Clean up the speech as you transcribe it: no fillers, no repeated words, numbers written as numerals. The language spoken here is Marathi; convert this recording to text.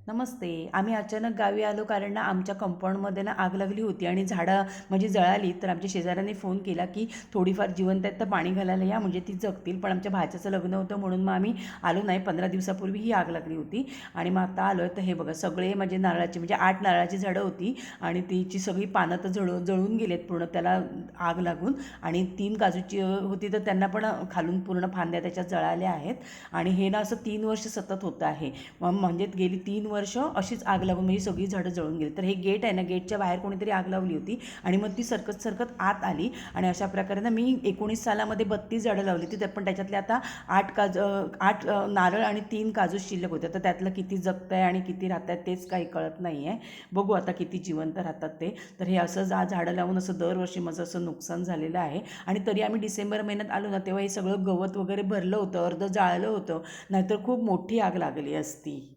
नमस्ते. आम्ही अचानक गावी आलो कारण ना आमच्या कंपाऊंडमध्ये ना आग लागली होती आणि झाडं म्हणजे जळाली. तर आमच्या शेजाऱ्यांनी फोन केला की थोडीफार जिवंत आहेत तर पाणी घालायला या, म्हणजे ती जगतील. पण आमच्या भाच्याचं लग्न होतं म्हणून मग आम्ही आलो नाही. 15 दिवसापूर्वी ही आग लागली होती आणि मग आता आलो आहे. तर हे बघा, सगळे म्हणजे नारळाची म्हणजे 8 नारळाची झाडं होती आणि तिची सगळी पानं तर जळून गेलेत पूर्ण, त्याला आग लागून. आणि 3 काजूची होती तर त्यांना पण खालून पूर्ण फांद्या त्याच्यात जळाल्या आहेत. आणि हे ना असं 3 वर्ष सतत होतं आहे. म्हणजे गेली 3 वर्ष अशीच आग लागून म्हणजे सगळी झाडं जळून गेली. तर हे गेट आहे ना, गेटच्या बाहेर कोणीतरी आग लावली होती आणि मग ती सरकत सरकत आत आली. आणि अशा प्रकारे ना मी 19 सालामध्ये 32 झाडं लावली होती. पण त्याच्यातले आता 8 नारळ आणि 3 काजू शिल्लक होते. तर त्यातलं किती जगत आहे आणि किती राहत आहेत तेच काही कळत नाही आहे. बघू आता किती जिवंत राहतात ते. तर हे असं झाडं लावून असं दरवर्षी माझं असं नुकसान झालेलं आहे. आणि तरी आम्ही डिसेंबर महिन्यात आलो ना, तेव्हा हे सगळं गवत वगैरे भरलं होतं, अर्धं जाळलं होतं, नाहीतर खूप मोठी आग लागली असती.